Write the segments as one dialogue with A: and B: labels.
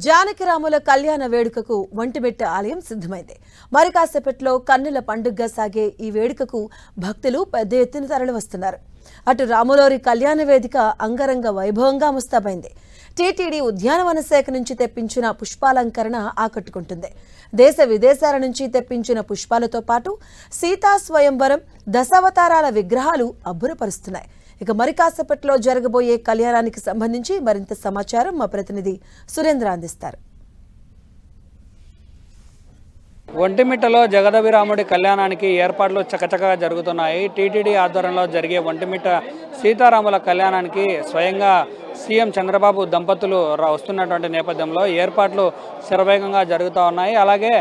A: జానకిరాముల కళ్యాణ వేడుకకు ఒంటిమిట్ట ఆలయం సిద్ధమైంది. మరి కాసేపట్లో కన్నుల పండుగగా సాగే ఈ వేడుకకు భక్తులు పెద్ద ఎత్తున తరలివస్తున్నారు. అటు రాములోరి కళ్యాణ వేదిక అంగరంగ వైభవంగా ముస్తాబైంది. టీటీడీ ఉద్యానవన శాఖ నుంచి తెప్పించిన పుష్పాలంకరణ ఆకట్టుకుంటుంది. దేశ విదేశాల నుంచి తెప్పించిన పుష్పాలతో పాటు సీతా స్వయంవరం, దశావతారాల విగ్రహాలు అబ్బురపరుస్తున్నాయి. ఇక మరి కాసేపట్లో జరగబోయే కళ్యాణానికి సంబంధించి మరింత సమాచారం మా ప్రతినిధి సురేంద్ర అందిస్తారు.
B: ఒంటిమిట్టలో జగదభిరాముడి కళ్యాణానికి ఏర్పాట్లు చకచకగా జరుగుతున్నాయి. టీటీడీ ఆధ్వర్యంలో జరిగే ఒంటిమిట్ట సీతారాముల కళ్యాణానికి స్వయంగా సీఎం చంద్రబాబు దంపతులు వస్తున్నటువంటి నేపథ్యంలో ఏర్పాట్లు శరవేగంగా జరుగుతూ ఉన్నాయి. అలాగే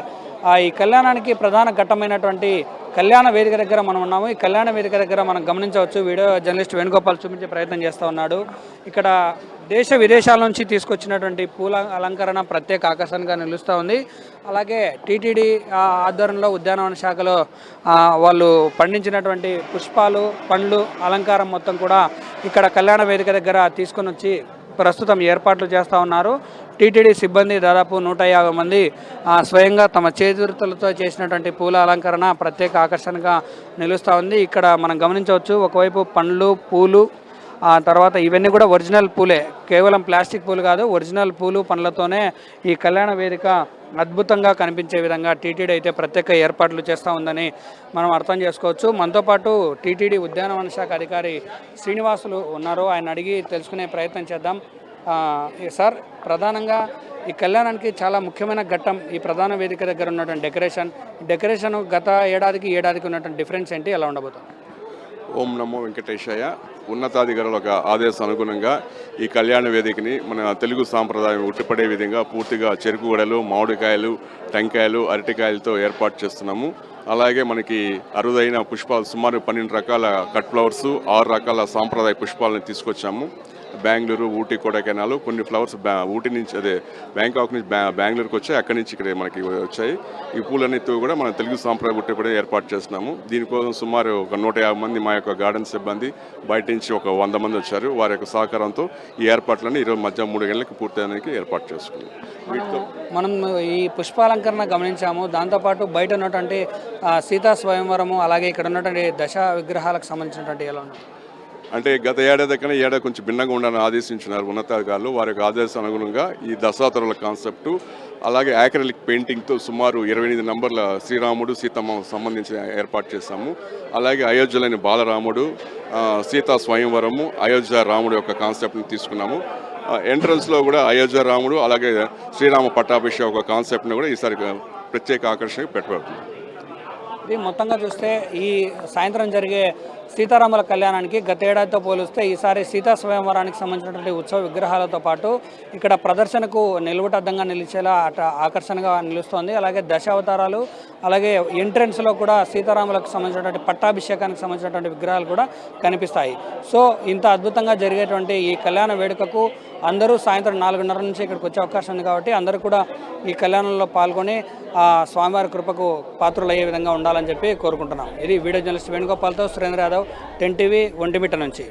B: ఈ కళ్యాణానికి ప్రధాన ఘట్టమైనటువంటి కళ్యాణ వేదిక దగ్గర మనం ఉన్నాము. ఈ కళ్యాణ వేదిక దగ్గర మనం గమనించవచ్చు. వీడియో జర్నలిస్ట్ వేణుగోపాల్ చూపించే ప్రయత్నం చేస్తూ ఉన్నాడు. ఇక్కడ దేశ విదేశాల నుంచి తీసుకొచ్చినటువంటి పూల అలంకరణ ప్రత్యేక ఆకర్షణగా నిలుస్తూ ఉంది. అలాగే టీటీడీ ఆధ్వర్యంలో ఉద్యానవన శాఖలో వాళ్ళు పండించినటువంటి పుష్పాలు, పండ్లు, అలంకారం మొత్తం కూడా ఇక్కడ కళ్యాణ వేదిక దగ్గర తీసుకొని వచ్చి ప్రస్తుతం ఏర్పాట్లు చేస్తూ ఉన్నారు. టీటీడీ సిబ్బంది దాదాపు 150 మంది స్వయంగా తమ చేతులతో చేసినటువంటి పూల అలంకరణ ప్రత్యేక ఆకర్షణగా నిలుస్తూ ఉంది. ఇక్కడ మనం గమనించవచ్చు, ఒకవైపు పండ్లు, పూలు, తర్వాత ఇవన్నీ కూడా ఒరిజినల్ పూలే, కేవలం ప్లాస్టిక్ పూలు కాదు, ఒరిజినల్ పూలు పండ్లతోనే ఈ కళ్యాణ వేదిక అద్భుతంగా కనిపించే విధంగా టీటీడీ అయితే ప్రత్యేక ఏర్పాట్లు చేస్తూ ఉందని మనం అర్థం చేసుకోవచ్చు. మనతో పాటు టీటీడీ ఉద్యానవన శాఖ అధికారి శ్రీనివాసులు ఉన్నారు. ఆయన అడిగి తెలుసుకునే ప్రయత్నం చేద్దాం. సార్, ప్రధానంగా ఈ కళ్యాణానికి చాలా ముఖ్యమైన ఘట్టం ఈ ప్రధాన వేదిక దగ్గర ఉన్నటువంటి డెకరేషన్ గత ఏడాదికి ఉన్నటువంటి డిఫరెన్స్ ఏంటి, ఎలా ఉండబోతుంది?
C: ఓం నమో వెంకటేశాయ. ఉన్నతాధికారుల ఆదేశం అనుగుణంగా ఈ కళ్యాణ వేదికని మన తెలుగు సాంప్రదాయం ఉట్టిపడే విధంగా పూర్తిగా చెరుకు గడలు, మామిడికాయలు, టెంకాయలు, అరటికాయలతో ఏర్పాటు చేస్తున్నాము. అలాగే మనకి అరుదైన పుష్పాలు సుమారు 12 రకాల కట్ ఫ్లవర్స్, 6 రకాల సాంప్రదాయ పుష్పాలను తీసుకొచ్చాము. బెంగళూరు, ఊటీ, కొడైకెనాల్, కొన్ని ఫ్లవర్స్ ఊటీ నుంచి, అదే బ్యాంకాక్ నుంచి బెంగళూరుకి వచ్చాయి, అక్కడి నుంచి ఇక్కడ మనకి వచ్చాయి. ఈ పూలన్నిటితో కూడా మనం తెలుగు సాంప్రదాయ ఉట్టిపడే ఏర్పాటు చేస్తున్నాము. దీనికోసం సుమారు ఒక 150 మంది మా యొక్క గార్డెన్ సిబ్బంది, బయట నుంచి ఒక 100 మంది వచ్చారు. వారి యొక్క సహకారంతో ఈ ఏర్పాట్లను ఈరోజు మధ్యాహ్నం 3 గంటలకు పూర్తయ్యడానికి ఏర్పాటు చేసుకున్నాం.
B: మనం ఈ పుష్పాలంకరణ గమనించాము. దాంతోపాటు బయట ఉన్నటువంటి సీతా స్వయంవరము, అలాగే ఇక్కడ ఉన్నటువంటి దశ విగ్రహాలకు సంబంధించినటువంటి ఎలా ఉన్నాయి
C: అంటే గత ఏడాది కన్నా ఏడాది కొంచెం భిన్నంగా ఉండాలని ఆదేశించినారు ఉన్నతాధికారులు. వారి యొక్క ఆదేశం అనుగుణంగా ఈ దశావతారాల కాన్సెప్టు, అలాగే యాక్రిలిక్ పెయింటింగ్తో సుమారు 28 నంబర్ల శ్రీరాముడు, సీతమ్మ సంబంధించిన ఏర్పాటు చేశాము. అలాగే అయోధ్యలోని బాలరాముడు, సీతా స్వయంవరము, అయోధ్య రాముడు యొక్క కాన్సెప్ట్ని తీసుకున్నాము. ఎంట్రన్స్లో కూడా అయోధ్య రాముడు, అలాగే శ్రీరామ పట్టాభిషేక ఒక కాన్సెప్ట్ని కూడా ఈసారి ప్రత్యేక ఆకర్షణగా పెట్టబడుతుంది.
B: ఇది మొత్తంగా చూస్తే ఈ సాయంత్రం జరిగే సీతారాముల కళ్యాణానికి గత ఏడాదితో పోలిస్తే ఈసారి సీతా స్వయంవరానికి సంబంధించినటువంటి ఉత్సవ విగ్రహాలతో పాటు ఇక్కడ ప్రదర్శనకు నిలువుటద్దంగా నిలిచేలా ఆకర్షణగా నిలుస్తోంది. అలాగే దశావతారాలు, అలాగే ఎంట్రెన్స్లో కూడా సీతారాములకు సంబంధించినటువంటి పట్టాభిషేకానికి సంబంధించినటువంటి విగ్రహాలు కూడా కనిపిస్తాయి. సో ఇంత అద్భుతంగా జరిగేటువంటి ఈ కళ్యాణ వేడుకకు అందరూ సాయంత్రం 4:30 నుంచి ఇక్కడికి వచ్చే అవకాశం ఉంది. కాబట్టి అందరూ కూడా ఈ కళ్యాణంలో పాల్గొని స్వామివారి కృపకు పాత్రులయ్యే విధంగా ఉండాలని చెప్పి కోరుకుంటున్నాం. ఇది వీడియో జర్నలిస్ట్ వేణుగోపాల్తో సురేంద్ర యాదవ్, 10 టీవీ, ఒంటిమిట్ట నుంచి.